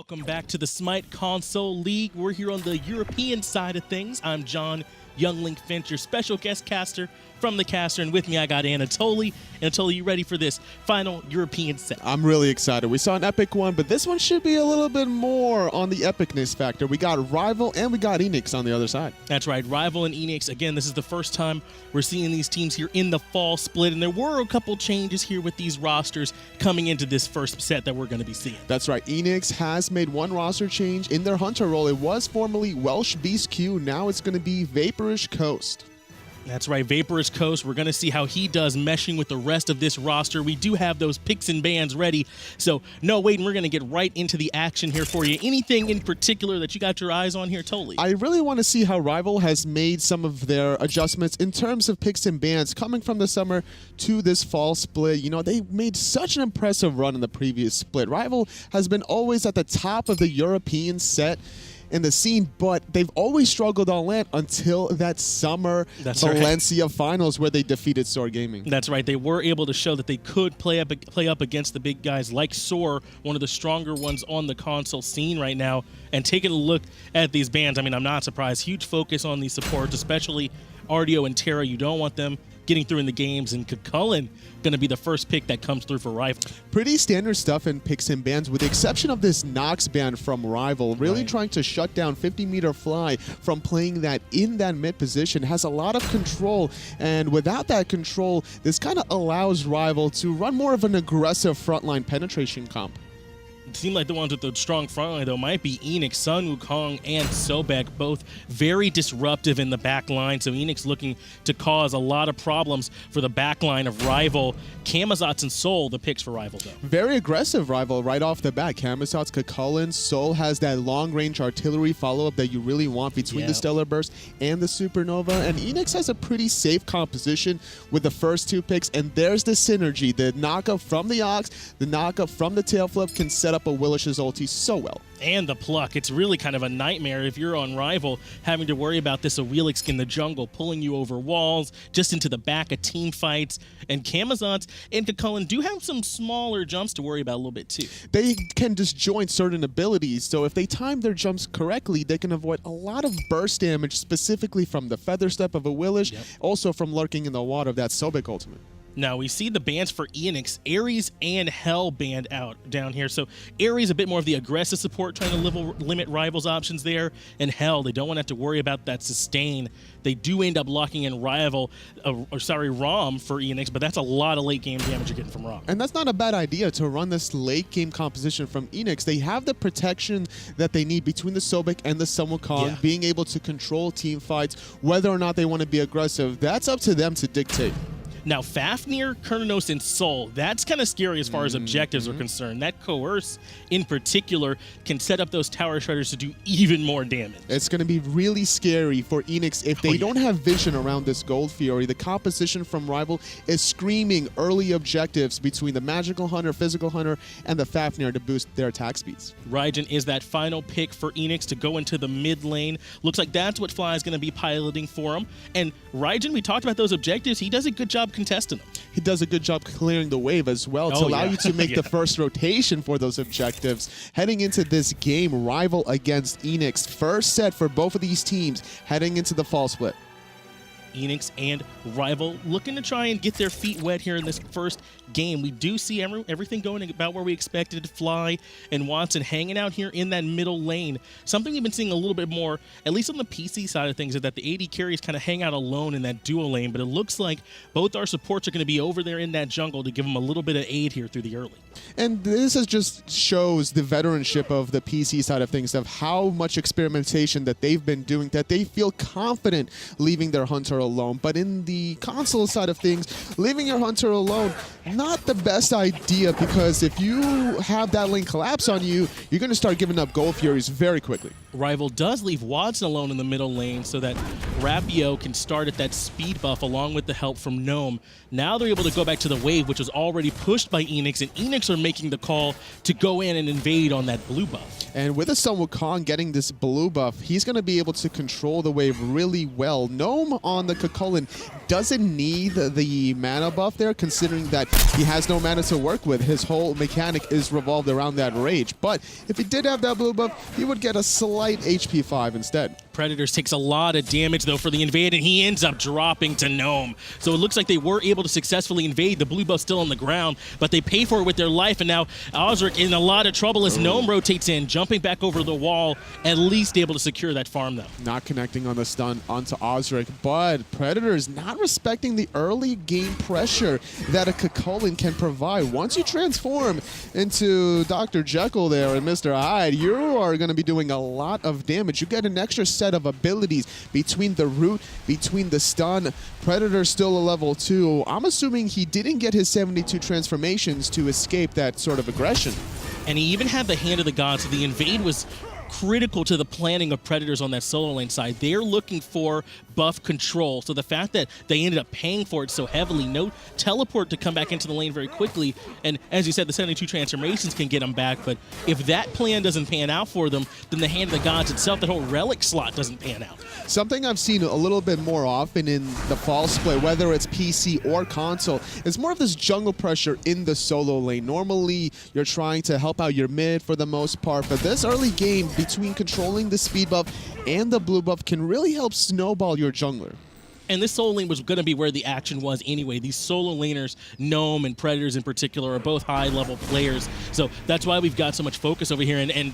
Welcome back to the Smite Console League. We're here on the European side of things. I'm John Younglink Finch, your special guest caster from the caster, and with me I got Anatoly. Anatoly, you ready for this final European set? I'm really excited. We saw an epic one, but this one should be a little bit more on the epicness factor. We got RivaL and we got Eanix on the other side. That's right, RivaL and Eanix. Again, this is the first time we're seeing these teams here in the fall split, and there were a couple changes here with these rosters coming into this first set that we're going to be seeing. That's right. Eanix has made one roster change in their hunter role. It was formerly Welsh Beast Q. Now it's going to be Vaporish Coast. That's right, Vaporous Coast. We're going to see how he does meshing with the rest of this roster. We do have those picks and bans ready, so no waiting. We're going to get right into the action here for you. Anything in particular that you got your eyes on here, Toly? I really want to see how RivaL has made some of their adjustments in terms of picks and bans coming from the summer to this fall split. You know, they made such an impressive run in the previous split. RivaL has been always at the top of the European set in the scene, but they've always struggled on land until that summer Valencia finals where they defeated Soar Gaming. That's right. They were able to show that they could play up against the big guys like Soar, one of the stronger ones on the console scene right now. And taking a look at these bans, I mean, I'm not surprised. Huge focus on these supports, especially Ardio and Terra. You don't want them getting through in the games, and Chulainn going to be the first pick that comes through for RivaL. Pretty standard stuff in picks and bans, with the exception of this Nox ban from RivaL, really trying to shut down 50-meter fly from playing that in that mid position. Has a lot of control, and without that control, this kind of allows RivaL to run more of an aggressive frontline penetration comp. It seemed like the ones with the strong front line, though, might be Eanix, Wukong, and Sobek, both very disruptive in the back line. So Eanix looking to cause a lot of problems for the back line of RivaL. Camazotz and Soul, the picks for RivaL, though. Very aggressive RivaL right off the bat. Camazotz, Chulainn, Soul has that long-range artillery follow-up that you really want between the Stellar Burst and the Supernova. And Eanix has a pretty safe composition with the first two picks. And there's the synergy. The knockup from the Ox, the knockup from the tail flip can set up a Willish's ulti so well. And the pluck. It's really kind of a nightmare if you're on RivaL having to worry about this Awilix in the jungle pulling you over walls, just into the back of team fights. And Camazotz and Chulainn do have some smaller jumps to worry about a little bit too. They can disjoint certain abilities, so if they time their jumps correctly, they can avoid a lot of burst damage, specifically from the Feather Step of Awilix, also from lurking in the water of that Sobek ultimate. Now, we see the bans for Eanix, Ares and Hell banned out down here. So Ares a bit more of the aggressive support, trying to limit RivaL's options there. And Hell, they don't want to have to worry about that sustain. They do end up locking in Ram for Eanix, but that's a lot of late game damage you're getting from Ram. And that's not a bad idea to run this late game composition from Eanix. They have the protection that they need between the Sobek and the Sun Wukong, being able to control team fights, whether or not they want to be aggressive. That's up to them to dictate. Now, Fafnir, Cernunnos, and Soul, that's kind of scary as far as objectives are concerned. That Coerce, in particular, can set up those Tower Shredders to do even more damage. It's going to be really scary for Eanix if they don't have vision around this Gold Fury. The composition from RivaL is screaming early objectives between the Magical Hunter, Physical Hunter, and the Fafnir to boost their attack speeds. Raijin is that final pick for Eanix to go into the mid lane. Looks like that's what Fly is going to be piloting for him. And Raijin, we talked about those objectives. He does a good job contesting them. He does a good job clearing the wave as well to allow you to make the first rotation for those objectives. Heading into this game, RivaL against Eanix. First set for both of these teams heading into the fall split. Eanix and RivaL looking to try and get their feet wet here in this first game. We do see everything going about where we expected. Fly and Watson hanging out here in that middle lane. Something we've been seeing a little bit more, at least on the PC side of things, is that the AD carries kind of hang out alone in that dual lane, but it looks like both our supports are going to be over there in that jungle to give them a little bit of aid here through the early. And this just shows the veteranship of the PC side of things, of how much experimentation that they've been doing, that they feel confident leaving their hunter alone. But in the console side of things, leaving your hunter alone, not the best idea, because if you have that lane collapse on you, you're going to start giving up Gold Furies very quickly. RivaL does leave Watson alone in the middle lane so that Rapio can start at that speed buff along with the help from Gnome. Now they're able to go back to the wave, which was already pushed by Eanix, and Eanix are making the call to go in and invade on that blue buff. And with a Sun Wukong getting this blue buff, he's going to be able to control the wave really well. Gnome on the Chulainn doesn't need the mana buff there, considering that he has no mana to work with. His whole mechanic is revolved around that rage. But if he did have that blue buff, he would get a slight HP 5 instead. Predators takes a lot of damage, though, for the invade, and he ends up dropping to Gnome. So it looks like they were able to successfully invade. The blue buff still on the ground, but they pay for it with their life, and now Auzrik in a lot of trouble as Gnome rotates in, jumping back over the wall, at least able to secure that farm, though. Not connecting on the stun onto Auzrik, but Predators not respecting the early game pressure that a Chulainn can provide. Once you transform into Dr. Jekyll there and Mr. Hyde, you are going to be doing a lot of damage. You get an extra set of abilities between the root, between the stun. Predator still a level 2. I'm assuming he didn't get his 72 transformations to escape that sort of aggression. And he even had the Hand of the Gods, so the invade was critical to the planning of Predators on that solo lane side. They're looking for buff control, so the fact that they ended up paying for it so heavily, no teleport to come back into the lane very quickly, and as you said, the 72 transformations can get them back, but if that plan doesn't pan out for them, then the Hand of the Gods itself, that whole relic slot doesn't pan out. Something I've seen a little bit more often in the fall split, whether it's PC or console, is more of this jungle pressure in the solo lane. Normally, you're trying to help out your mid for the most part, but this early game, between controlling the speed buff and the blue buff, can really help snowball your jungler. And this solo lane was going to be where the action was anyway. These solo laners, Gnome and Predators in particular, are both high-level players. So that's why we've got so much focus over here. And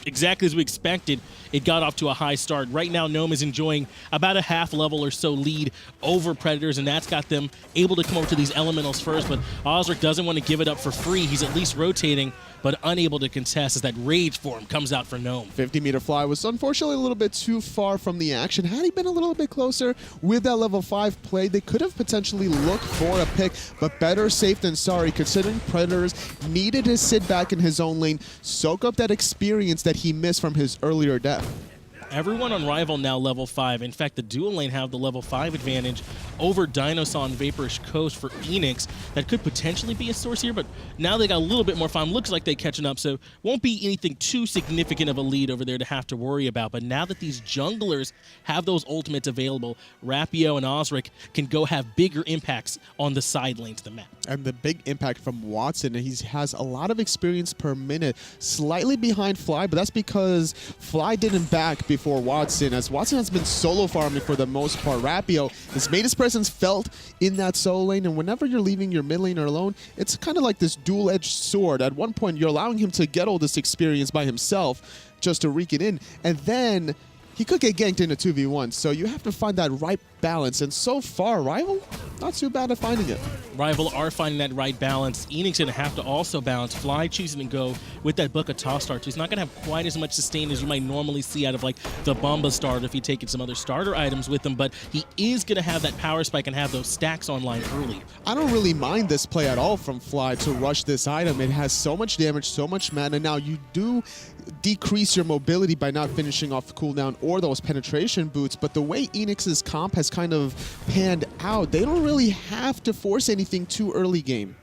exactly as we expected, it got off to a high start. Right now, Gnome is enjoying about a half level or so lead over Predators, and that's got them able to come over to these elementals first. But Auzrik doesn't want to give it up for free. He's at least rotating, but unable to contest as that rage form comes out for Gnome. 50-meter fly was unfortunately a little bit too far from the action. Had he been a little bit closer with that level 5 play, they could have potentially looked for a pick, but better safe than sorry, considering Predators needed to sit back in his own lane, soak up that experience that he missed from his earlier death. Everyone on RivaL now level 5. In fact, the dual lane have the level 5 advantage over DineOhSaw and Vaporish Coast for Eanix. That could potentially be a source here, but now they got a little bit more farm. Looks like they're catching up, so won't be anything too significant of a lead over there to have to worry about. But now that these junglers have those ultimates available, Rapio and Auzrik can go have bigger impacts on the side lanes of the map. And the big impact from Watson, he has a lot of experience per minute, slightly behind Fly, but that's because Fly didn't back before Watson, as Watson has been solo farming for the most part. Rapio has made his presence felt in that solo lane, and whenever you're leaving your mid laner alone, it's kind of like this dual-edged sword. At one point, you're allowing him to get all this experience by himself just to rake it in, and then he could get ganked in a 2v1, so you have to find that right balance, and so far, RivaL, not too bad at finding it. RivaL are finding that right balance. Eanix going to have to also balance. Fly choosing to go with that Book of Toss start. He's not going to have quite as much sustain as you might normally see out of like the Bomba start if he taken some other starter items with him, but he is going to have that power spike and have those stacks online early. I don't really mind this play at all from Fly to rush this item. It has so much damage, so much mana. Now, you do decrease your mobility by not finishing off the cooldown or those penetration boots, but the way Eanix's comp has kind of panned out, they don't really have to force anything too early game.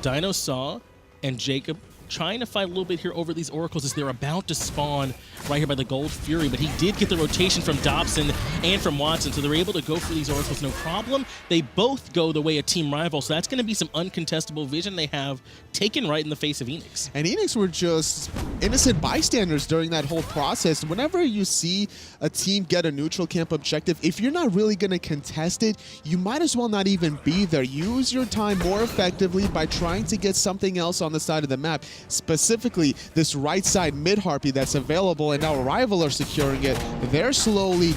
DineOhSaw and Jacob trying to fight a little bit here over these oracles as they're about to spawn right here by the Gold Fury, but he did get the rotation from Dobson and from Watson, so they're able to go for these oracles no problem. They both go the way of Team RivaL, so that's going to be some uncontestable vision they have taken right in the face of Eanix. And Eanix were just innocent bystanders during that whole process. Whenever you see a team get a neutral camp objective, if you're not really going to contest it, you might as well not even be there. Use your time more effectively by trying to get something else on the side of the map. Specifically, this right side mid-harpy that's available, and now RivaL are securing it. They're slowly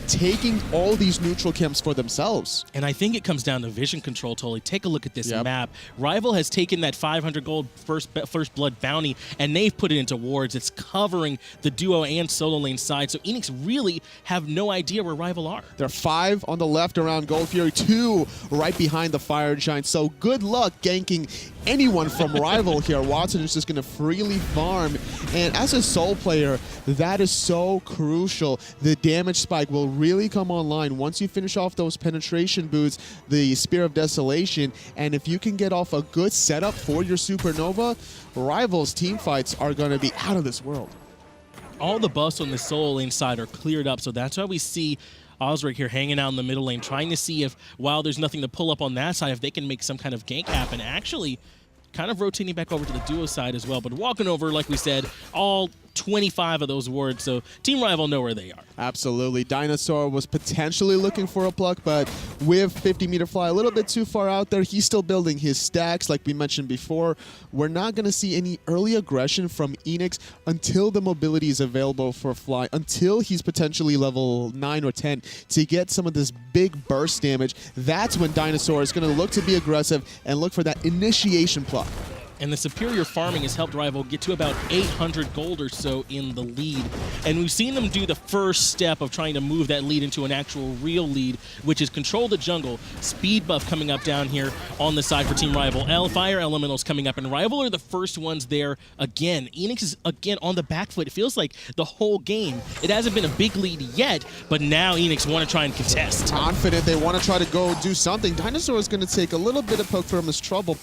taking all these neutral camps for themselves. And I think it comes down to vision control, totally. Take a look at this map. RivaL has taken that 500 gold first blood bounty, and they've put it into wards. It's covering the duo and solo lane side, so Eanix really have no idea where RivaL are. There are 5 on the left around Gold Fury, 2 right behind the Fire Giant, so good luck ganking anyone from RivaL here. Watson is just going to freely farm, and as a soul player, that is so crucial. The damage spike will really come online once you finish off those penetration boots, the Spear of Desolation, and if you can get off a good setup for your Supernova, RivaL's team fights are going to be out of this world. All the buffs on the solo lane side are cleared up, so that's why we see Auzrik here hanging out in the middle lane, trying to see if, while there's nothing to pull up on that side, if they can make some kind of gank happen. Actually, kind of rotating back over to the duo side as well, but walking over, like we said, all 25 of those wards, so Team RivaL know where they are. Absolutely. DineOhSaw was potentially looking for a pluck, but with 50-meter fly a little bit too far out there, he's still building his stacks. Like we mentioned before, we're not going to see any early aggression from Eanix until the mobility is available for fly, until he's potentially level 9 or 10 to get some of this big burst damage. That's when DineOhSaw is going to look to be aggressive and look for that initiation pluck. And the superior farming has helped RivaL get to about 800 gold or so in the lead. And we've seen them do the first step of trying to move that lead into an actual real lead, which is control the jungle. Speed buff coming up down here on the side for Team RivaL. Fire Elementals coming up, and RivaL are the first ones there again. Eanix is again on the back foot. It feels like the whole game. It hasn't been a big lead yet, but now Eanix want to try and contest. Confident they want to try to go do something. DineOhSaw is going to take a little bit of poke from his trouble,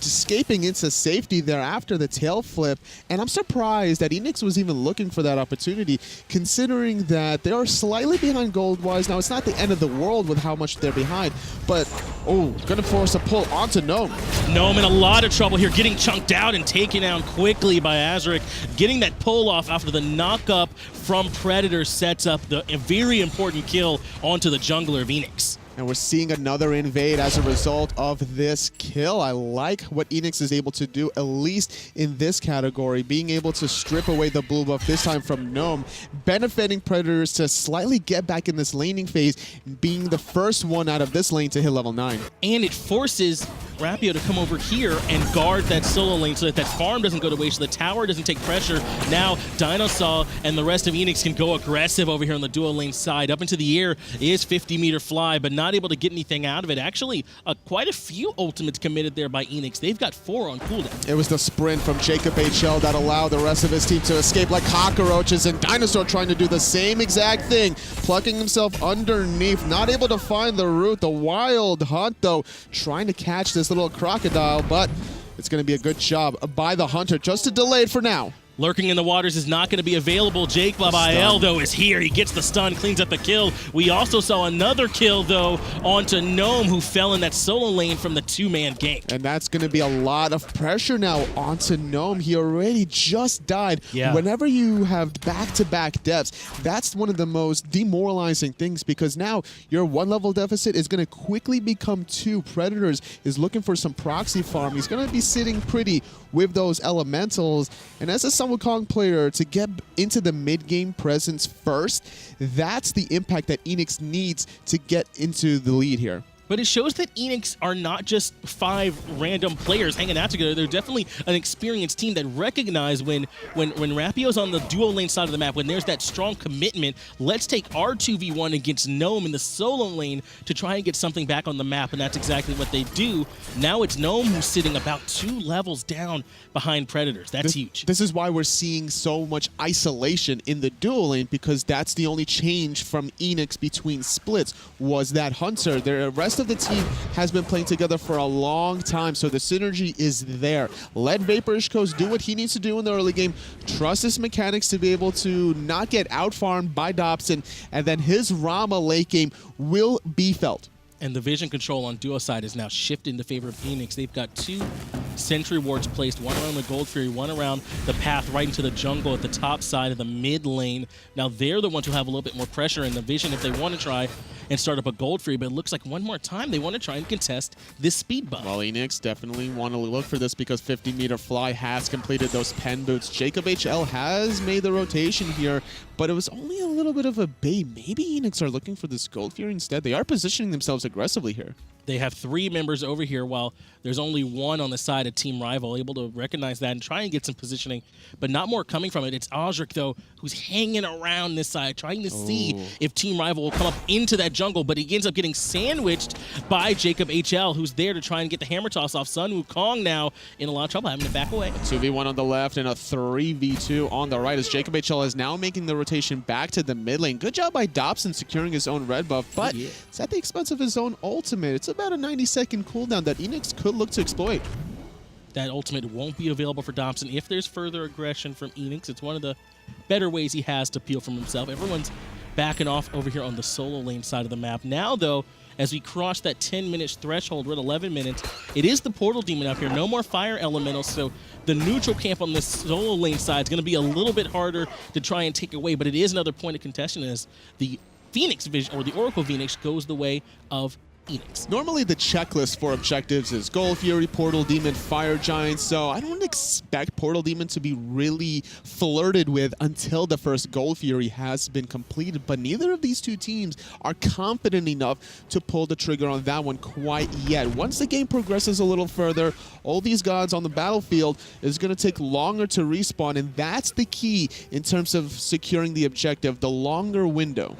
escaping into safety there after the tail flip, and I'm surprised that Eanix was even looking for that opportunity, considering that they are slightly behind gold-wise. Now, it's not the end of the world with how much they're behind, but, oh, gonna force a pull onto Gnome. Gnome in a lot of trouble here, getting chunked out and taken out quickly by Auzrik. Getting that pull off after the knock-up from Predator sets up a very important kill onto the jungler of Eanix. And we're seeing another invade as a result of this kill. I like what Eanix is able to do, at least in this category, being able to strip away the blue buff, this time from Gnome, benefiting Predators to slightly get back in this laning phase, being the first one out of this lane to hit level 9. And it forces Rapio to come over here and guard that solo lane so that that farm doesn't go to waste, so the tower doesn't take pressure. Now, DineOhSaw and the rest of Eanix can go aggressive over here on the dual lane side. Up into the air is 50-meter fly, but not able to get anything out of it. Actually, quite a few ultimates committed there by Eanix. They've got 4 on cooldown. It was the sprint from JacobHL that allowed the rest of his team to escape like cockroaches, and DineOhSaw trying to do the same exact thing, plucking himself underneath, not able to find the root. The wild hunt, though, trying to catch this little crocodile, but it's going to be a good job by the hunter just to delay it for now. Lurking in the waters is not going to be available. JacobHL, though, is here. He gets the stun, cleans up the kill. We also saw another kill, though, onto Gnome, who fell in that solo lane from the 2-man gank. And that's going to be a lot of pressure now onto Gnome. He already just died. Yeah. Whenever you have back-to-back deaths, that's one of the most demoralizing things, because now your 1-level deficit is going to quickly become 2. Predators is looking for some proxy farm. He's going to be sitting pretty with those elementals. And as a Wukong player, to get into the mid-game presence first, that's the impact that Eanix needs to get into the lead here. But it shows that Eanix are not just 5 random players hanging out together. They're definitely an experienced team that recognize when Rapio's on the dual lane side of the map, when there's that strong commitment, let's take our 2v1 against Gnome in the solo lane to try and get something back on the map, and that's exactly what they do. Now it's Gnome who's sitting about 2 levels down behind Predators. That's huge. This is why we're seeing so much isolation in the dual lane, because that's the only change from Eanix between splits was that Hunter. The rest of the team has been playing together for a long time, so the synergy is there. Let Vaporish Coast do what he needs to do in the early game. Trust his mechanics to be able to not get out-farmed by Dobson, and then his Rama late game will be felt. And the vision control on duo side is now shifted in favor of Eanix. They've got 2 sentry wards placed, one around the Gold Fury, one around the path right into the jungle at the top side of the mid lane. Now they're the ones who have a little bit more pressure in the vision if they want to try and start up a Gold Fury, but it looks like one more time they want to try and contest this speed buff. Well, Eanix definitely want to look for this because 50-meter fly has completed those pen boots. JacobHL has made the rotation here, but it was only a little bit of a bait. Maybe Eanix are looking for this Gold Fury instead. They are positioning themselves aggressively here. They have 3 members over here while there's only 1 on the side of Team RivaL, able to recognize that and try and get some positioning, but not more coming from it. It's Auzrik, though, who's hanging around this side, trying to see if Team RivaL will come up into that jungle, but he ends up getting sandwiched by JacobHL, who's there to try and get the hammer toss off. Wukong now in a lot of trouble, having to back away. 2v1 on the left and a 3v2 on the right as JacobHL is now making the rotation back to the mid lane. Good job by Dobson securing his own red buff, but it's at the expense of his own ultimate. It's about a 90-second cooldown that Eanix could look to exploit. That ultimate won't be available for Dobson if there's further aggression from Eanix. It's one of the better ways he has to peel from himself. Everyone's backing off over here on the solo lane side of the map. Now, though, as we cross that 10-minute threshold, we're at 11 minutes. It is the Portal Demon up here. No more Fire Elementals, so the neutral camp on this solo lane side is going to be a little bit harder to try and take away, but it is another point of contention as the Phoenix Vision, or the Oracle Phoenix, goes the way of Eanix. Normally the checklist for objectives is Gold Fury, Portal Demon, Fire Giant, so I don't expect Portal Demon to be really flirted with until the first Gold Fury has been completed, but neither of these two teams are confident enough to pull the trigger on that one quite yet. Once the game progresses a little further, all these gods on the battlefield is going to take longer to respawn, and that's the key in terms of securing the objective, the longer window.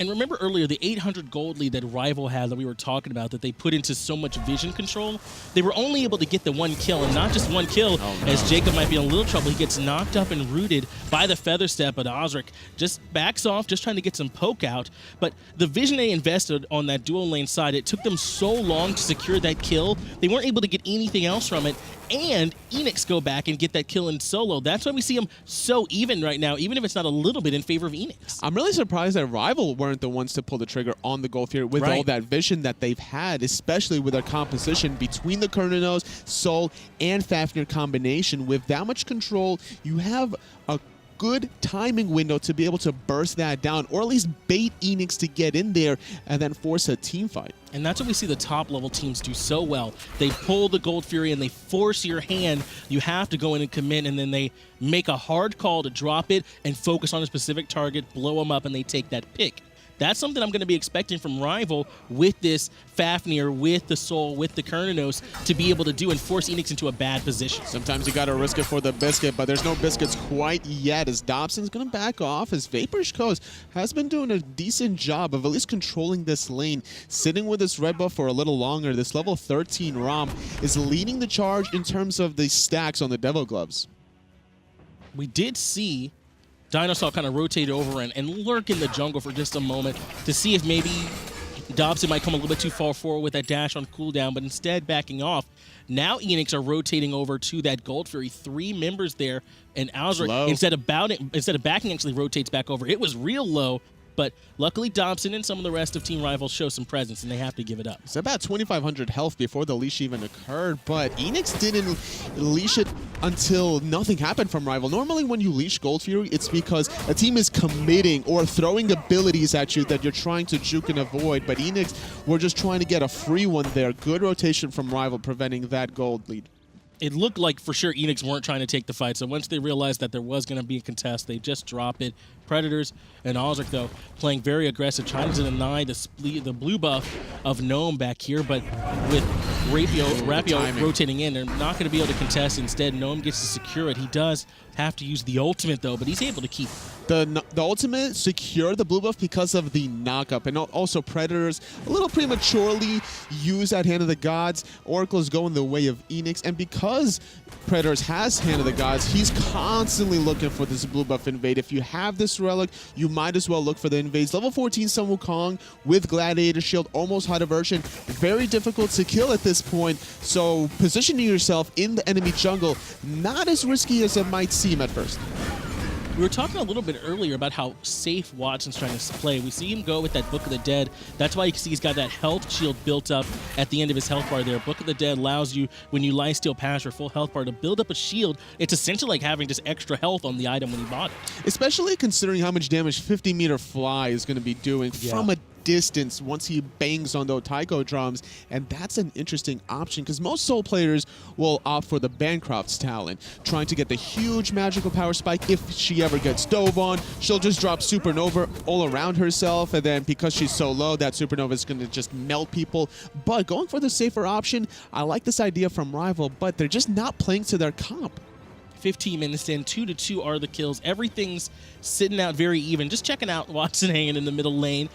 And remember earlier, the 800 gold lead that RivaL had that we were talking about, that they put into so much vision control, they were only able to get the one kill, and not just one kill, as Jacob might be in a little trouble. He gets knocked up and rooted by the Feather Step, but Auzrik just backs off, just trying to get some poke out. But the vision they invested on that dual lane side, it took them so long to secure that kill, they weren't able to get anything else from it, and Eanix go back and get that kill in solo. That's why we see them so even right now, even if it's not a little bit in favor of Eanix. I'm really surprised that RivaL weren't the ones to pull the trigger on the Gold Fury with all that vision that they've had, especially with their composition between the Cernunnos, Soul, and Fafnir combination. With that much control, you have a good timing window to be able to burst that down, or at least bait Eanix to get in there and then force a team fight. And that's what we see the top level teams do so well. They pull the Gold Fury and they force your hand. You have to go in and commit, and then they make a hard call to drop it and focus on a specific target, blow them up, and they take that pick. That's something I'm going to be expecting from RivaL with this Fafnir, with the Soul, with the Cernunnos, to be able to do and force Eanix into a bad position. Sometimes you got to risk it for the biscuit, but there's no biscuits quite yet, as Dobson's going to back off, as Vaporish Coast has been doing a decent job of at least controlling this lane, sitting with this red buff for a little longer. This level 13 Ram is leading the charge in terms of the stacks on the Devil Gloves. We did see DineOhSaw kind of rotate over and lurk in the jungle for just a moment to see if maybe Dobson might come a little bit too far forward with that dash on cooldown, but instead backing off. Now Eanix are rotating over to that Gold Fury. 3 members there, and Auzrik, instead of backing, actually rotates back over. It was real low, but luckily Dobson and some of the rest of Team RivaL show some presence, and they have to give it up. It's about 2,500 health before the leash even occurred, but Eanix didn't leash it until nothing happened from RivaL. Normally when you leash Gold Fury, it's because a team is committing or throwing abilities at you that you're trying to juke and avoid, but Eanix were just trying to get a free one there. Good rotation from RivaL, preventing that gold lead. It looked like for sure Eanix weren't trying to take the fight, so once they realized that there was going to be a contest, they just drop it. Predators and Auzrik, though, playing very aggressive, trying to deny the blue buff of Gnome back here, but with Rapio rotating in, they're not going to be able to contest. Instead, Gnome gets to secure it. He does have to use the ultimate, though, but he's able to keep the ultimate secure the blue buff because of the knockup, and also Predators a little prematurely use that Hand of the Gods. Oracle is going the way of Eanix, and because Predators has Hand of the Gods, he's constantly looking for this blue buff invade. If you have this relic, you might as well look for the invades. Level 14 Sun Wukong with Gladiator Shield, almost high diversion, very difficult to kill at this point, so positioning yourself in the enemy jungle, not as risky as it might seem at first. We were talking a little bit earlier about how safe Watson's trying to play. We see him go with that Book of the Dead. That's why you can see he's got that health shield built up at the end of his health bar there. Book of the Dead allows you, when you lifesteal pass your full health bar, to build up a shield. It's essentially like having just extra health on the item when you bought it. Especially considering how much damage 50-meter fly is going to be doing from a distance once he bangs on those taiko drums, and that's an interesting option because most Soul players will opt for the Bancroft's talent, trying to get the huge magical power spike. If she ever gets dove on, she'll just drop Supernova all around herself, and then because she's so low, that Supernova is going to just melt people. But going for the safer option, I like this idea from RivaL, but they're just not playing to their comp. 15 minutes in, 2-2 are the kills. Everything's sitting out very even. Just checking out Watson hanging in the middle lane.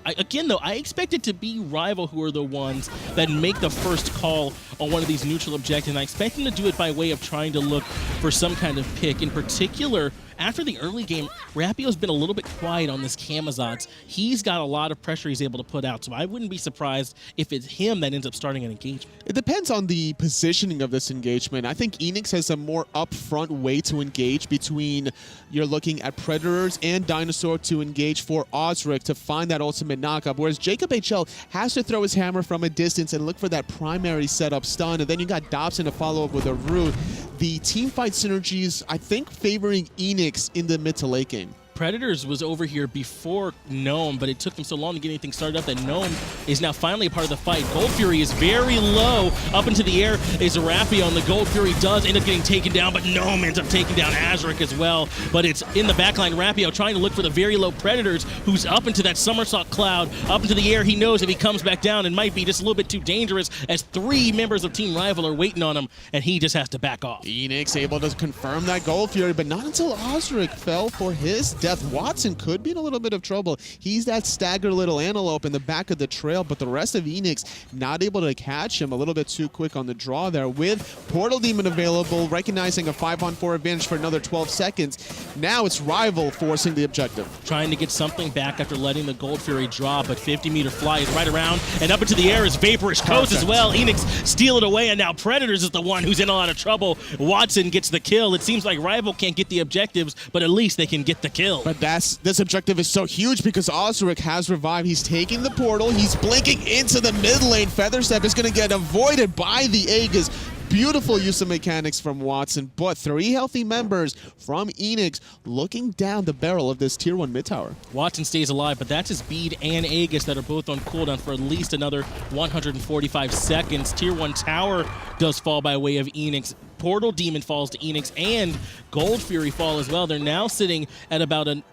Again, though, I expect it to be RivaL who are the ones that make the first call on one of these neutral objectives, and I expect them to do it by way of trying to look for some kind of pick. In particular, after the early game, Rapio's been a little bit quiet on this Camazotz. He's got a lot of pressure he's able to put out, so I wouldn't be surprised if it's him that ends up starting an engagement. It depends on the positioning of this engagement. I think Eanix has a more upfront way to engage between you're looking at Predators and DineOhSaw to engage for Auzrik to find that ultimate knockup, whereas JacobHL has to throw his hammer from a distance and look for that primary setup stun, and then you got Dobson to follow up with a root. The team fight synergies, I think, favoring Eanix in the mid to late game. Predators was over here before Gnome, but it took them so long to get anything started up that Gnome is now finally a part of the fight. Gold Fury is very low. Up into the air is Rapio, and the Gold Fury does end up getting taken down, but Gnome ends up taking down Auzrik as well. But it's in the backline, Rapio trying to look for the very low Predators, who's up into that somersault cloud. Up into the air, he knows if he comes back down, it might be just a little bit too dangerous, as 3 members of Team RivaL are waiting on him, and he just has to back off. Eanix able to confirm that Gold Fury, but not until Auzrik fell for his death. Watson could be in a little bit of trouble. He's that staggered little antelope in the back of the trail, but the rest of Eanix not able to catch him. A little bit too quick on the draw there. With Portal Demon available, recognizing a 5-on-4 advantage for another 12 seconds. Now it's RivaL forcing the objective. Trying to get something back after letting the Gold Fury draw, but 50-meter fly is right around, and up into the air is Vaporish Coast as well. Eanix steal it away, and now Predators is the one who's in a lot of trouble. Watson gets the kill. It seems like RivaL can't get the objectives, but at least they can get the kill. But this objective is so huge because Auzrik has revived. He's taking the portal. He's blinking into the mid lane. Featherstep is going to get avoided by the Aegis. Beautiful use of mechanics from Watson, but 3 healthy members from Eanix looking down the barrel of this tier 1 mid tower. Watson stays alive, but that's his Bead and Aegis that are both on cooldown for at least another 145 seconds. Tier 1 tower does fall by way of Eanix. Portal Demon falls to Eanix, and Gold Fury fall as well. They're now sitting at about an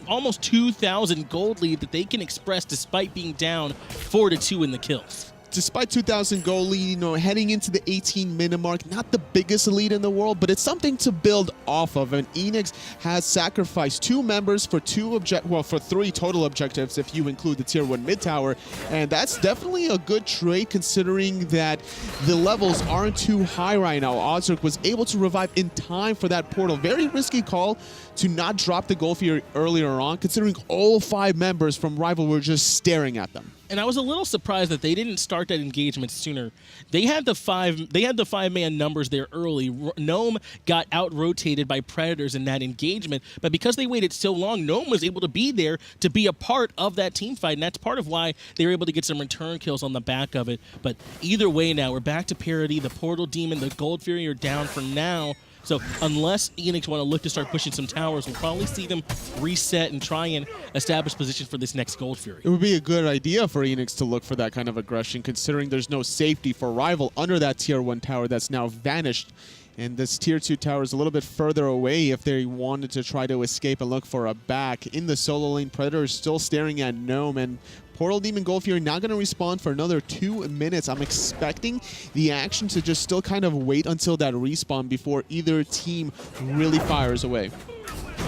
almost 2,000 gold lead that they can express despite being down 4-2 in the kills. Despite 2,000 goal lead, heading into the 18-minute mark, not the biggest lead in the world, but it's something to build off of. And Eanix has sacrificed 2 members for 3 total objectives, if you include the tier 1 mid tower, and that's definitely a good trade considering that the levels aren't too high right now. Auzrik was able to revive in time for that portal. Very risky call to not drop the Gold Fury earlier on, considering all 5 members from RivaL were just staring at them. And I was a little surprised that they didn't start that engagement sooner. They had the 5-man numbers there early. Gnome got out-rotated by Predators in that engagement, but because they waited so long, Gnome was able to be there to be a part of that team fight, and that's part of why they were able to get some return kills on the back of it. But either way now, we're back to parity. The Portal Demon, the Gold Fury are down for now. So unless Eanix want to look to start pushing some towers, we'll probably see them reset and try and establish position for this next Gold Fury. It would be a good idea for Eanix to look for that kind of aggression, considering there's no safety for RivaL under that tier 1 tower that's now vanished. And this tier 2 tower is a little bit further away if they wanted to try to escape and look for a back. In the solo lane, Predator is still staring at Gnome, and Portal Demon Gold Fury not going to respawn for another 2 minutes. I'm expecting the action to just still kind of wait until that respawn before either team really fires away.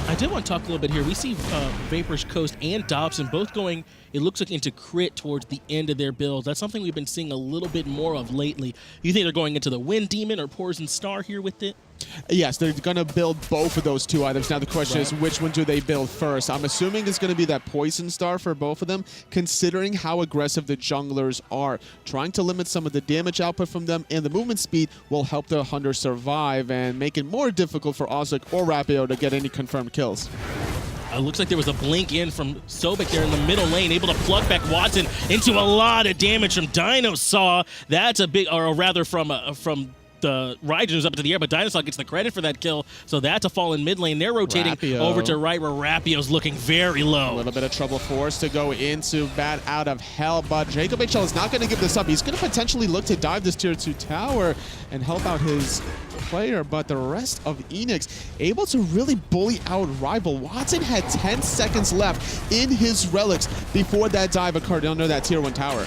I did want to talk a little bit here. We see Vaporish Coast and Dobson both going, it looks like, into crit towards the end of their builds. That's something we've been seeing a little bit more of lately. You think they're going into the Wind Demon or Poison Star here with it? Yes, they're going to build both of those 2 items. Now the question is, which one do they build first? I'm assuming it's going to be that Poison Star for both of them, considering how aggressive the junglers are. Trying to limit some of the damage output from them, and the movement speed will help the Hunter survive and make it more difficult for Auzrik or Rapio to get any confirmed kills. It looks like there was a blink in from Sobek there in the middle lane, able to plug back Watson into a lot of damage from DineOhSaw. That's a big, or rather from the Raijin was up into the air, but DineOhSaw gets the credit for that kill, so that's a fall in mid lane. They're rotating Rapio over to right where Rapio's looking very low. A little bit of trouble forced to go into bat out of hell, but JacobHL is not going to give this up. He's going to potentially look to dive this tier 2 tower and help out his player, but the rest of Eanix able to really bully out RivaL. Watson had 10 seconds left in his relics before that dive occurred under that tier 1 tower.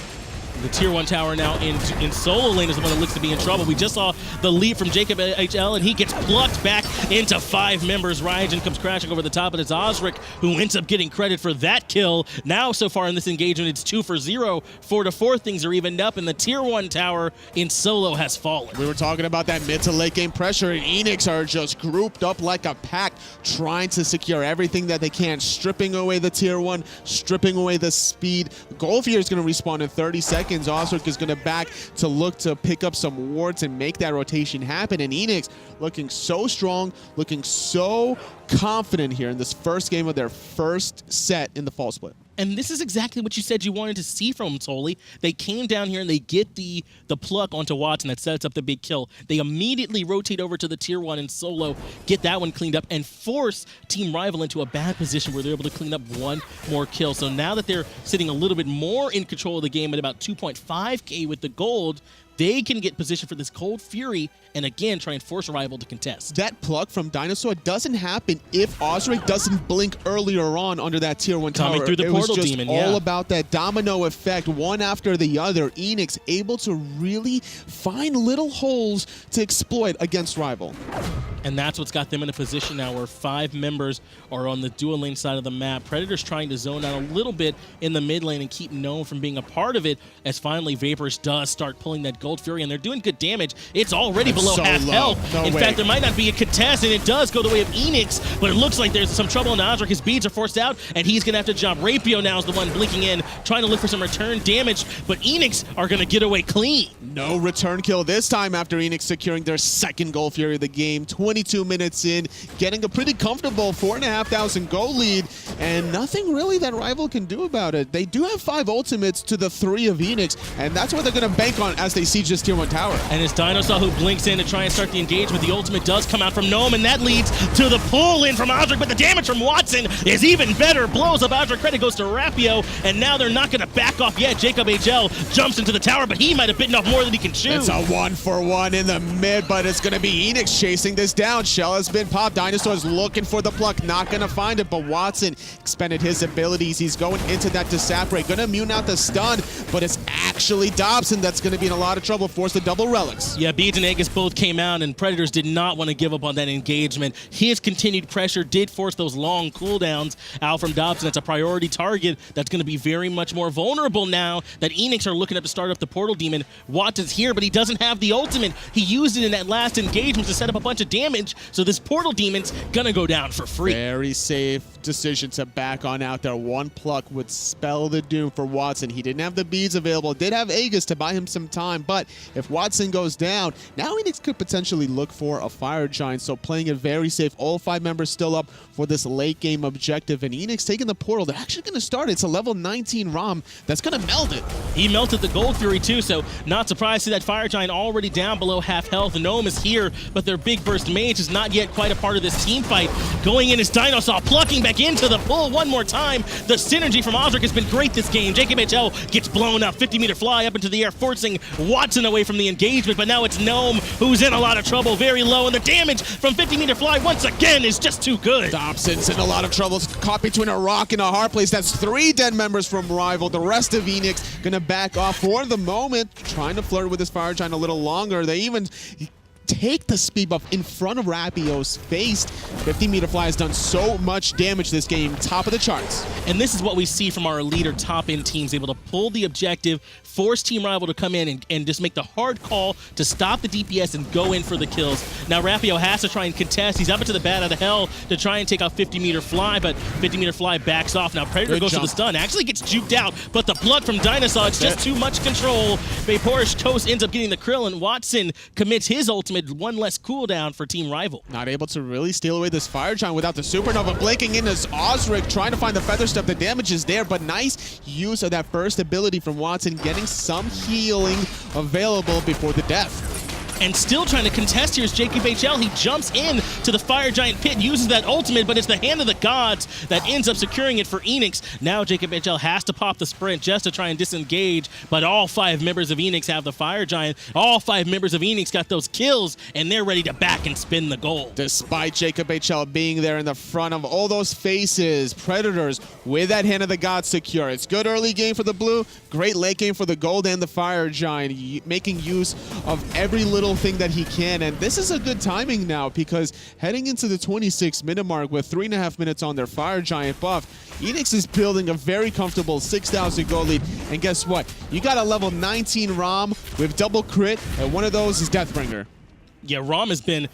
The tier 1 tower now in solo lane is the one that looks to be in trouble. We just saw the lead from JacobHL, and he gets plucked back into 5 members. Raijin comes crashing over the top, but it's Auzrik who ends up getting credit for that kill. Now, so far in this engagement, it's 2 for 0. 4 to 4, things are evened up, and the tier 1 tower in solo has fallen. We were talking about that mid to late game pressure, and Eanix are just grouped up like a pack, trying to secure everything that they can, stripping away the tier 1, stripping away the speed. Golfier is going to respawn in 30 seconds. Auzrik is going to back to look to pick up some wards and make that rotation happen. And Eanix looking so strong, looking so confident here in this first game of their first set in the fall split. And this is exactly what you said you wanted to see from them, Tolly. They came down here and they get the pluck onto Watson that sets up the big kill. They immediately rotate over to the tier 1 in solo, get that one cleaned up, and force Team RivaL into a bad position where they're able to clean up one more kill. So now that they're sitting a little bit more in control of the game at about 2.5K with the gold, they can get positioned for this Cold Fury and again try and force a rival to contest. That pluck from DineOhSaw doesn't happen if Auzrik doesn't blink earlier on under that tier 1 tower. Coming through the portal demon, all about that domino effect, one after the other. Eanix able to really find little holes to exploit against RivaL. And that's what's got them in a position now where 5 members are on the dual lane side of the map. Predator's trying to zone out a little bit in the mid lane and keep Gnome from being a part of it, as finally Vapors does start pulling that Gold Fury, and they're doing good damage. It's already below half health. In fact, there might not be a contest, and it does go the way of Eanix, but it looks like there's some trouble in Auzrik. His beads are forced out, and he's going to have to jump. Rapio now is the one blinking in, trying to look for some return damage, but Eanix are going to get away clean. No return kill this time after Eanix securing their second Gold Fury of the game. 22 minutes in, getting a pretty comfortable 4,500 gold lead, and nothing really that RivaL can do about it. They do have 5 ultimates to the 3 of Eanix, and that's what they're going to bank on as they siege this tier 1 tower. And it's DineOhSaw who blinks in to try and start the engagement. The ultimate does come out from Gnome, and that leads to the pull in from Auzrik, but the damage from Watson is even better. Blows up Auzrik, credit goes to Rapio, and now they're not going to back off yet. JacobHL jumps into the tower, but he might have bitten off more than he can chew. It's a 1-for-1 in the mid, but it's going to be Eanix chasing this down. Shell has been popped. DineOhSaw is looking for the pluck, not going to find it, but Watson expended his abilities. He's going into that Disaprate, going to immune out the stun, but it's actually Dobson that's going to be in a lot of trouble, force the double relics. Yeah, Beads and Aegis both came out, and Predators did not want to give up on that engagement. His continued pressure did force those long cooldowns out from Dobson. That's a priority target that's going to be very much more vulnerable now that Eanix are looking up to start up the Portal Demon. Watson's here, but he doesn't have the ultimate. He used it in that last engagement to set up a bunch of damage, so this Portal Demon's going to go down for free. Very safe decision to back on out there. One pluck would spell the doom for Watson. He didn't have the beads available, did have Aegis to buy him some time, but if Watson goes down, now Eanix could potentially look for a Fire Giant, so playing it very safe. All 5 members still up for this late game objective, and Eanix taking the portal. They're actually going to start. It's a level 19 Ram that's going to melt it. He melted the Gold Fury too, so not surprised to see that Fire Giant already down below half health. The Gnome is here, but their Big Burst Mage is not yet quite a part of this team fight. Going in is DineOhSaw, plucking back into the pull one more time. The synergy from Auzrik has been great this game. JacobHL gets blown up, 50-meter fly up into the air, forcing Watson away from the engagement, but now it's Gnome who's in a lot of trouble, very low, and the damage from 50-meter fly once again is just too good. Dobson's in a lot of trouble, caught between a rock and a hard place. That's 3 dead members from RivaL. The rest of Eanix gonna back off for the moment, trying to flirt with his Fire Giant a little longer. They even take the speed buff in front of Rapio's face. 50-meter fly has done so much damage this game, top of the charts. And this is what we see from our elite or top-end teams, able to pull the objective, force Team RivaL to come in and just make the hard call to stop the DPS and go in for the kills. Now Rapio has to try and contest. He's up into the bat out of hell to try and take out 50-meter fly, but 50-meter fly backs off. Now Predator goes for the stun, actually gets juked out, but the blood from DineOhSaw, it's just too much control. Vaporish Toast ends up getting the krill, and Watson commits his ultimate, one less cooldown for Team RivaL. Not able to really steal away this Fire Giant without the Supernova. Blinking in as Auzrik trying to find the Feather Step. The damage is there, but nice use of that first ability from Watson, getting some healing available before the death. and still trying to contest here is JacobHL. He jumps in to the Fire Giant pit, uses that ultimate, but it's the Hand of the Gods that ends up securing it for Eanix. Now JacobHL has to pop the sprint just to try and disengage, but all 5 members of Eanix have the Fire Giant. All 5 members of Eanix got those kills, and they're ready to back and spin the goal. Despite JacobHL being there in the front of all those faces, Predators with that Hand of the Gods secure. It's good early game for the blue, great late game for the gold and the Fire Giant, making use of every little thing that he can. And this is a good timing now, because heading into the 26-minute mark with 3.5 minutes on their Fire Giant buff, Eanix is building a very comfortable 6,000 gold lead. And guess what? You got a level 19 Ram with double crit, and one of those is Deathbringer. Yeah, Ram has been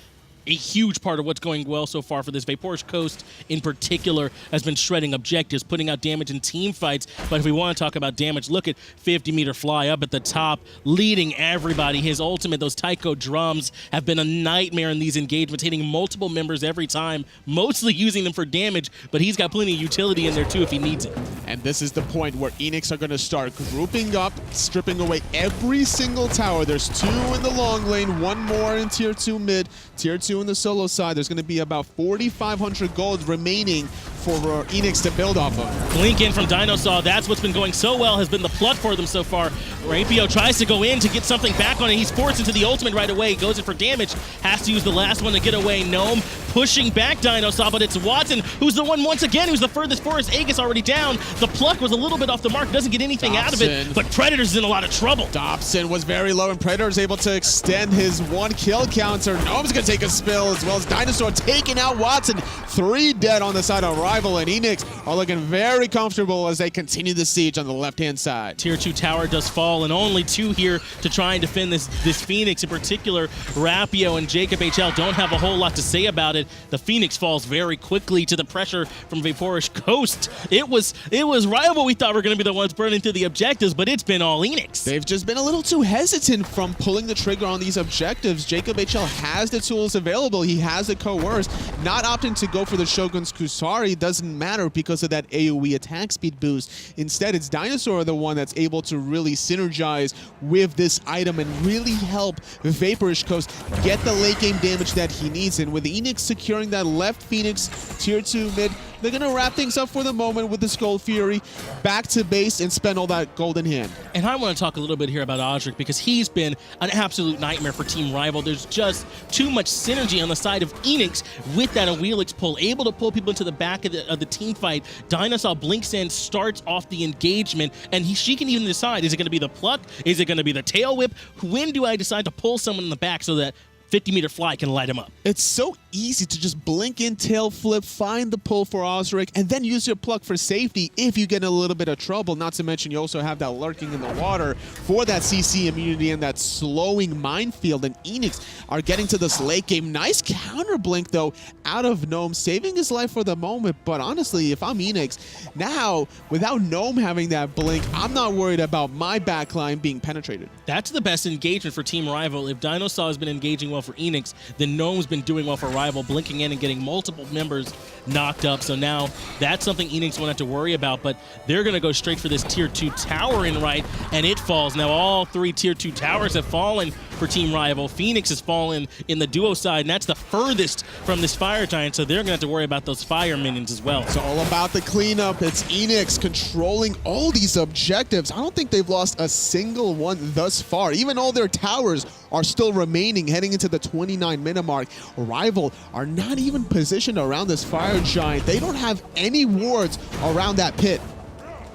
a huge part of what's going well so far for this. Vaporish Coast in particular has been shredding objectives, putting out damage in team fights. But if we want to talk about damage, look at 50-meter fly up at the top, leading everybody. His ultimate, those taiko drums, have been a nightmare in these engagements, hitting multiple members every time, mostly using them for damage, but he's got plenty of utility in there too if he needs it. And this is the point where Eanix are going to start grouping up, stripping away every single tower. There's 2 in the long lane, 1 more in tier 2 mid, tier 2 in the solo side. There's going to be about 4,500 gold remaining for Eanix to build off of. Blink in from DineOhSaw. That's what's been going so well, has been the pluck for them so far. Rapio tries to go in to get something back on it. He's forced into the ultimate right away. Goes in for damage. Has to use the last one to get away. Gnome pushing back DineOhSaw, but it's Watson who's the one once again who's the furthest forest. Aegis already down. The pluck was a little bit off the mark. Doesn't get anything out of it, but Predator's in a lot of trouble. Dobson was very low, and Predator's able to extend his 1 kill counter. Gnome's going to take a spill, as well as DineOhSaw taking out Watson. 3 dead on the side of RivaL, and Eanix are looking very comfortable as they continue the siege on the left-hand side. Tier 2 tower does fall, and only 2 here to try and defend this Phoenix. In particular, Rapio and JacobHL don't have a whole lot to say about it. The Phoenix falls very quickly to the pressure from Vaporish Coast. It was RivaL we thought were going to be the ones burning through the objectives, but it's been all Eanix. They've just been a little too hesitant from pulling the trigger on these objectives. JacobHL has the tools available. He has the coerce. Not opting to go for the Shogun's Kusari doesn't matter because of that AoE attack speed boost. Instead, it's DineOhSaw the one that's able to really synergize with this item and really help Vaporish Coast get the late game damage that he needs. And with Eanix securing that left Phoenix tier 2 mid, they're going to wrap things up for the moment with the Skull Fury, back to base and spend all that gold in hand. And I want to talk a little bit here about Auzrik, because he's been an absolute nightmare for Team RivaL. There's just too much synergy on the side of Eanix with that Awilix pull, able to pull people into the back of the team fight. DineOhSaw blinks in, starts off the engagement, and she can even decide, is it going to be the pluck? Is it going to be the tail whip? When do I decide to pull someone in the back so that 50-meter fly can light him up? It's so easy to just blink in, tail flip, find the pull for Auzrik, and then use your pluck for safety if you get in a little bit of trouble. Not to mention you also have that lurking in the water for that CC immunity and that slowing minefield. And Eanix are getting to this late game. Nice counter blink, though, out of Gnome, saving his life for the moment. But honestly, if I'm Eanix, now, without Gnome having that blink, I'm not worried about my backline being penetrated. That's the best engagement for Team RivaL. If DineOhSaw has been engaging well for Eanix, then Gnome's been doing well for RivaL, blinking in and getting multiple members knocked up. So now that's something Eanix won't have to worry about, but they're going to go straight for this tier 2 tower in right, and it falls. Now all 3 tier 2 towers have fallen for Team RivaL. Phoenix has fallen in the duo side, and that's the furthest from this Fire Giant, so they're going to have to worry about those fire minions as well. It's all about the cleanup. It's Eanix controlling all these objectives. I don't think they've lost a single one thus far. Even all their towers are still remaining heading into the 29-minute mark. RivaL are not even positioned around this Fire Giant. They don't have any wards around that pit.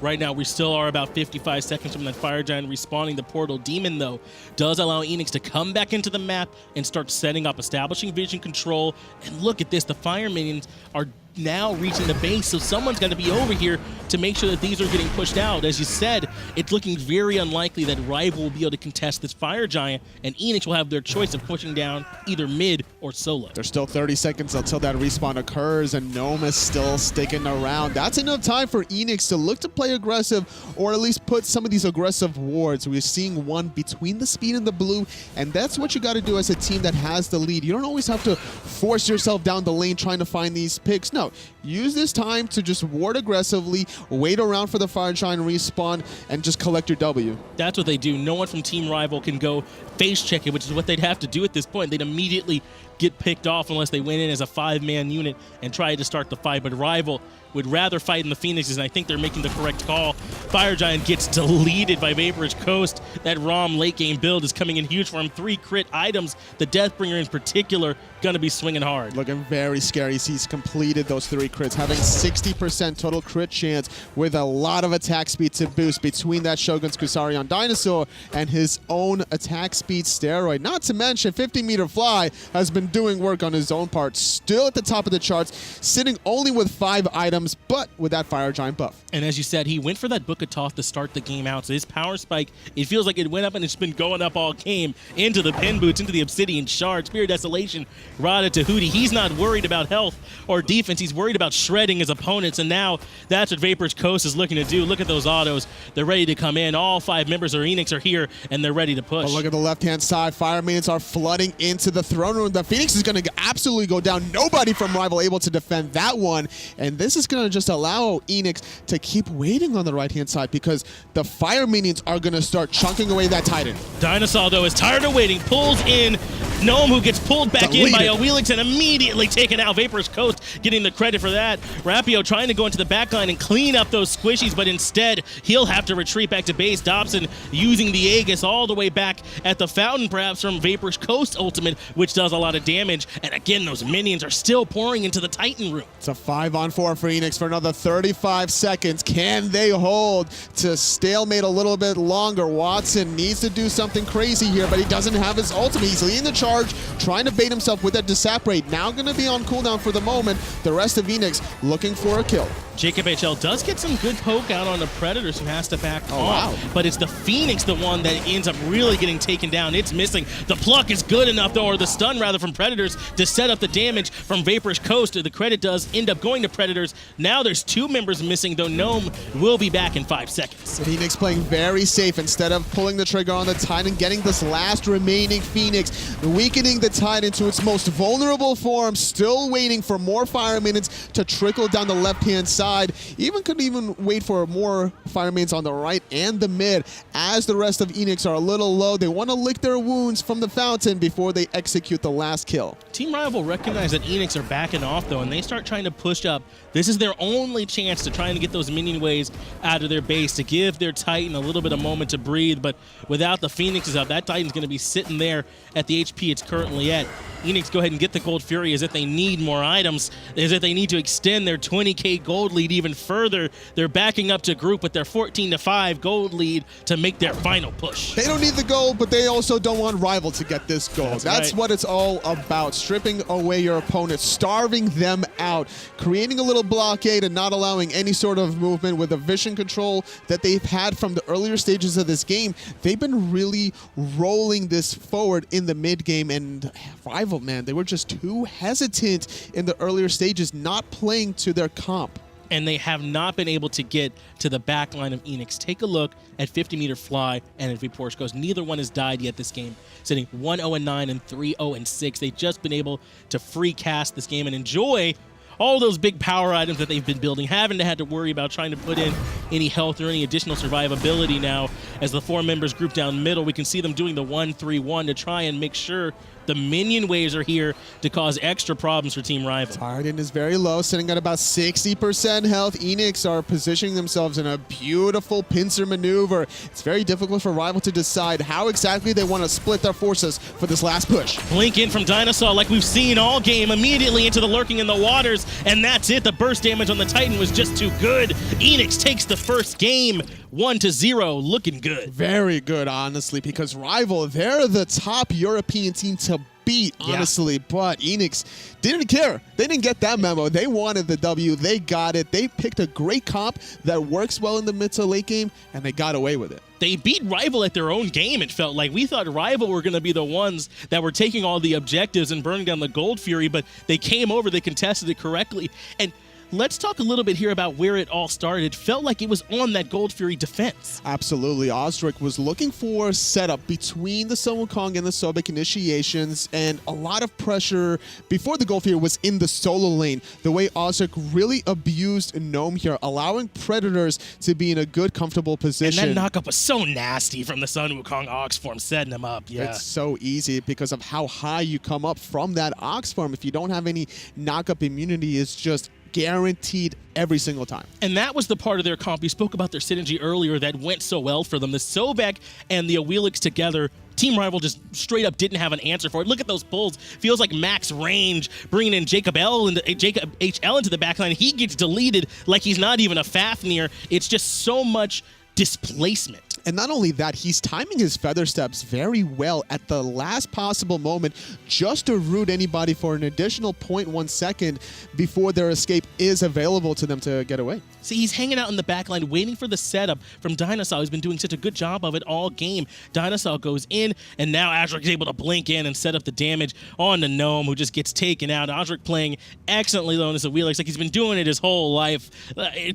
Right now, we still are about 55 seconds from that Fire Giant respawning. The Portal Demon, though, does allow Eanix to come back into the map and start setting up, establishing vision control. And look at this. The Fire Minions are now reaching the base, so someone's got to be over here to make sure that these are getting pushed out. As you said, it's looking very unlikely that RivaL will be able to contest this Fire Giant, and Eanix will have their choice of pushing down either mid or solo. There's still 30 seconds until that respawn occurs, and Gnome is still sticking around. That's enough time for Eanix to look to play aggressive, or at least put some of these aggressive wards. We're seeing one between the speed and the blue, and that's what you got to do as a team that has the lead. You don't always have to force yourself down the lane trying to find these picks. No, use this time to just ward aggressively, wait around for the Fire Giant respawn, and just collect your W. That's what they do. No one from Team RivaL can go face check it, which is what they'd have to do at this point. They'd immediately get picked off unless they went in as a 5-man unit and tried to start the fight. But RivaL would rather fight in the Phoenixes, and I think they're making the correct call. Fire Giant gets deleted by Vaporage Coast. That ROM late game build is coming in huge for him. 3 crit items. The Deathbringer in particular going to be swinging hard. Looking very scary. He's completed those 3 crits, having 60% total crit chance with a lot of attack speed to boost between that Shogun's Kusari on DineOhSaw and his own attack speed steroid. Not to mention 50-meter fly has been doing work on his own part. Still at the top of the charts, sitting only with 5 items, but with that Fire Giant buff. And as you said, he went for that Book of Thoth to start the game out. So his power spike, it feels like it went up and it's been going up all game. Into the Pin Boots, into the Obsidian Shard, Spirit Desolation, Rada to Hootie. He's not worried about health or defense. He's worried about shredding his opponents. And now that's what Vaporage Coast is looking to do. Look at those autos. They're ready to come in. All 5 members of Eanix are here and they're ready to push. But look at the left-hand side. Fire Maidens are flooding into the throne room. The Phoenix is going to absolutely go down. Nobody from RivaL able to defend that one. And this is going to just allow Eanix to keep waiting on the right-hand side because the Fire Minions are going to start chunking away that Titan. DineOhSaw, though, is tired of waiting. Pulls in Gnome, who gets pulled back in by Awilix and immediately taken out. Vaporage Coast getting the credit for that. Rapio trying to go into the backline and clean up those squishies, but instead he'll have to retreat back to base. Dobson using the Aegis all the way back at the fountain, perhaps from Vaporage Coast ultimate, which does a lot of damage. And again, those minions are still pouring into the Titan room. It's a 5-on-4 for Eanix for another 35 seconds. Can they hold to stalemate a little bit longer? Watson needs to do something crazy here, but he doesn't have his ultimate. He's leading the charge, trying to bait himself with that Disapparate. Now going to be on cooldown for the moment. The rest of Eanix looking for a kill. JacobHL does get some good poke out on the Predators, who has to back off. Wow. But it's the Phoenix, the one that ends up really getting taken down. It's missing. The pluck is good enough, though, or the stun, rather, from Predators to set up the damage from Vaporage Coast. The credit does end up going to Predators. Now there's 2 members missing, though Gnome will be back in 5 seconds. Phoenix playing very safe instead of pulling the trigger on the Titan, getting this last remaining Phoenix, weakening the Titan to its most vulnerable form, still waiting for more Fire Minions to trickle down the left-hand side. Could even wait for more Fire Minions on the right and the mid. As the rest of Eanix are a little low, they want to lick their wounds from the fountain before they execute the last kill. Team RivaL recognize that Eanix are backing off, though, and they start trying to push up. This is their only chance to try and get those minion waves out of their base, to give their Titan a little bit of moment to breathe. But without the Phoenixes up, that Titan's going to be sitting there at the HP it's currently at. Eanix go ahead and get the Gold Fury as if they need more items, as if they need to extend their 20k gold lead even further. They're backing up to group with their 14-5 gold lead to make their final push. They don't need the gold, but they also don't want RivaL to get this gold. That's right. What it's all about. Stripping away your opponent, starving them out, creating a little blockade and not allowing any sort of movement with the vision control that they've had from the earlier stages of this game. They've been really rolling this forward in the mid game, and RivaL, man, they were just too hesitant in the earlier stages, not playing to their comp. And they have not been able to get to the back line of Eanix. Take a look at 50-meter fly and at Vaporage Coast. Neither one has died yet this game, sitting 1-0-9 and 3-0-6. They've just been able to free cast this game and enjoy all those big power items that they've been building, haven't had to worry about trying to put in any health or any additional survivability now. As the 4 members group down middle, we can see them doing the 1-3-1 to try and make sure the minion waves are here to cause extra problems for Team RivaL. Titan is very low, sitting at about 60% health. Eanix are positioning themselves in a beautiful pincer maneuver. It's very difficult for RivaL to decide how exactly they want to split their forces for this last push. Blink in from DineOhSaw like we've seen all game, immediately into the lurking in the waters, and that's it. The burst damage on the Titan was just too good. Eanix takes the first game 1-0, looking good. Very good, honestly, because RivaL, they're the top European team to beat, honestly, but Eanix didn't care. They didn't get that memo. They wanted the W. They got it. They picked a great comp that works well in the mid to late game, and they got away with it. They beat RivaL at their own game, it felt like. We thought RivaL were going to be the ones that were taking all the objectives and burning down the Gold Fury, but they came over, they contested it correctly. And let's talk a little bit here about where it all started. It felt like it was on that Gold Fury defense. Absolutely. Auzrik was looking for setup between the Sun Wukong and the Sobek initiations, and a lot of pressure before the Gold Fury was in the solo lane. The way Auzrik really abused Gnome here, allowing Predators to be in a good, comfortable position. And that knockup was so nasty from the Sun Wukong Ox form, setting him up. Yeah. It's so easy because of how high you come up from that Ox form. If you don't have any knockup immunity, it's just guaranteed every single time. And that was the part of their comp. You spoke about their synergy earlier that went so well for them. The Sobek and the Awilix together, Team RivaL just straight up didn't have an answer for it. Look at those pulls. Feels like max range, bringing in JacobHL into the backline. He gets deleted like he's not even a Fafnir. It's just so much displacement. And not only that, he's timing his feather steps very well at the last possible moment just to root anybody for an additional 0.1 second before their escape is available to them to get away. See, he's hanging out in the backline waiting for the setup from DineOhSaw. He's been doing such a good job of it all game. DineOhSaw goes in, and now Auzrik is able to blink in and set up the damage on the Gnome, who just gets taken out. Auzrik playing excellently though, as a Awilix, like he's been doing it his whole life.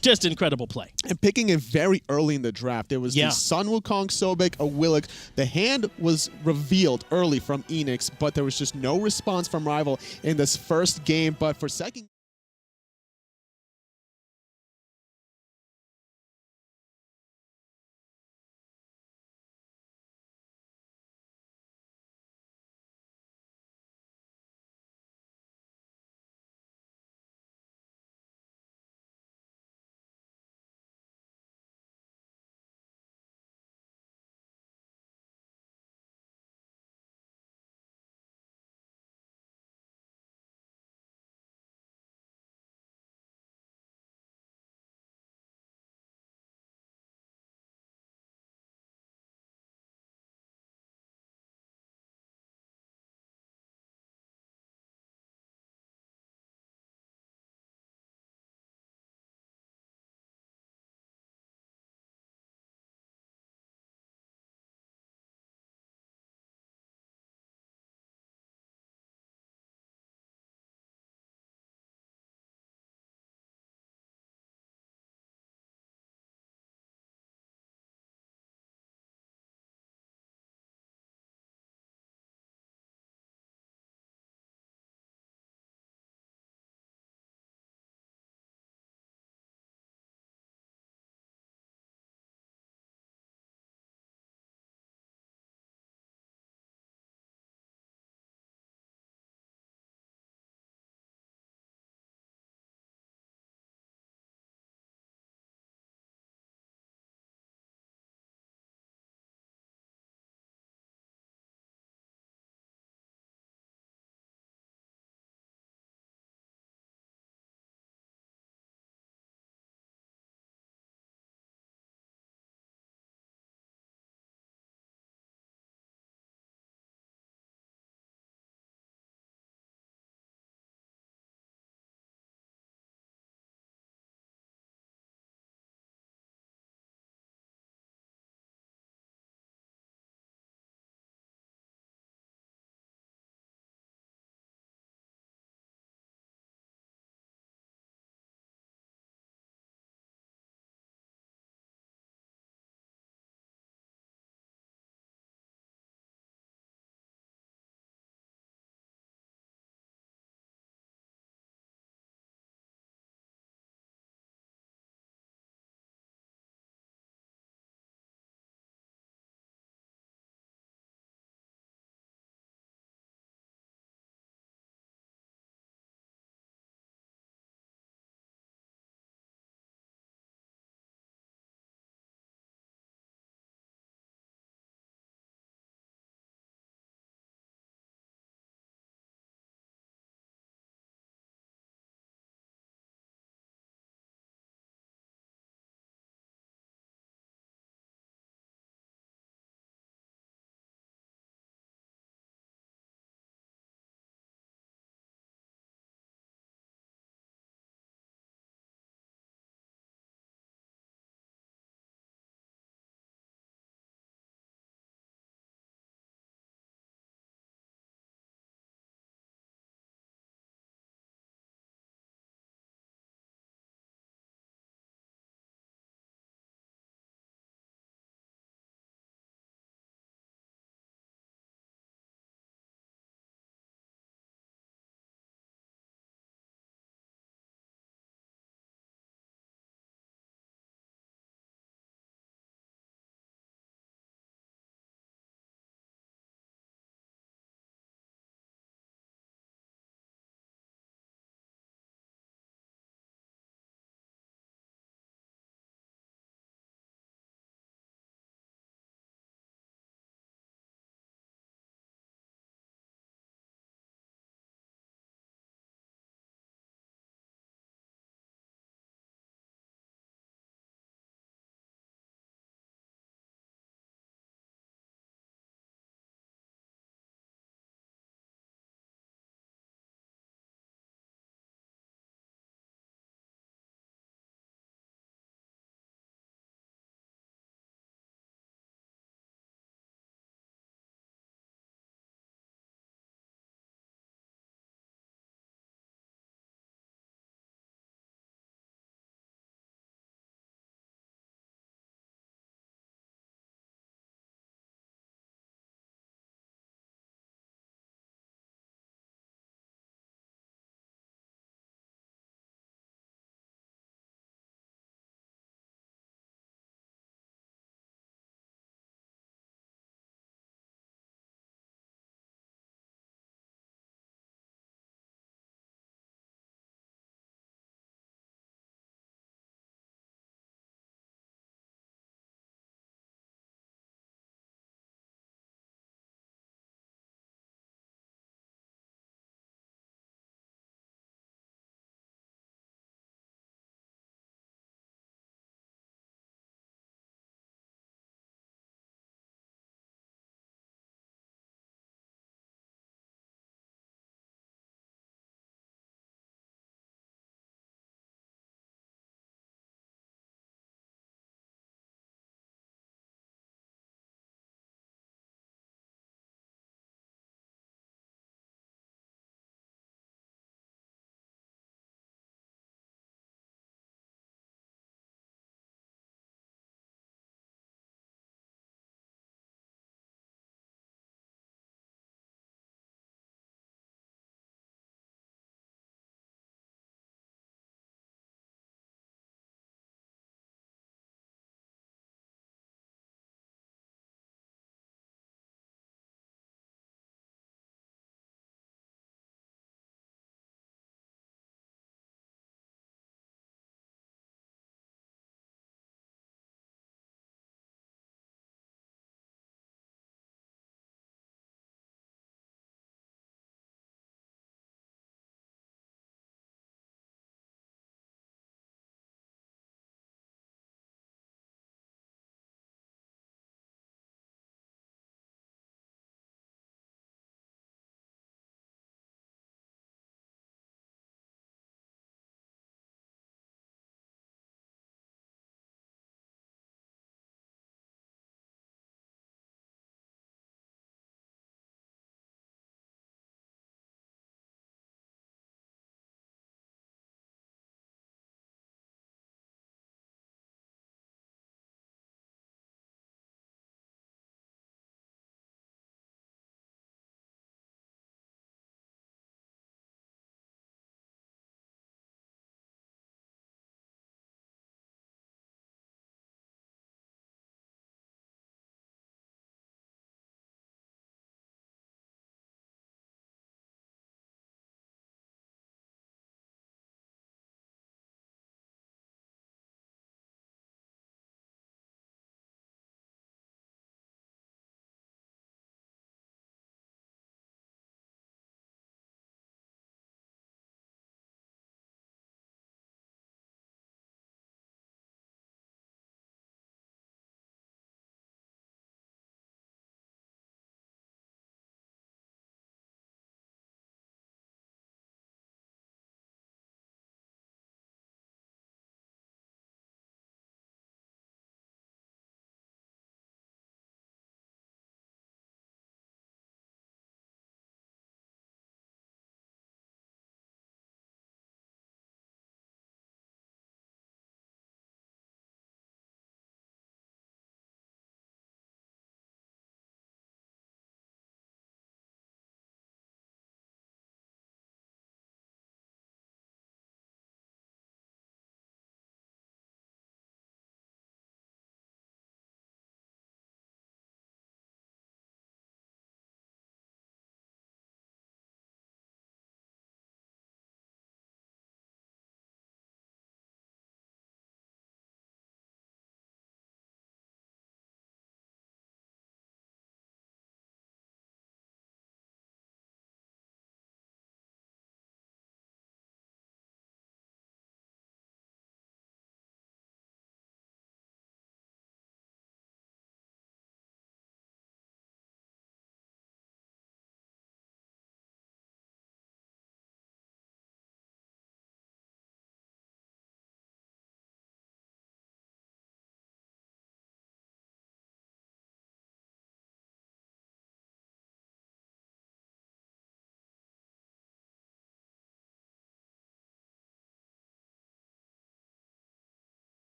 Just incredible play. And picking it very early in the draft. It was the Sun Wukong, Sobek, Awilix. The hand was revealed early from Eanix, but there was just no response from RivaL in this first game. But for second...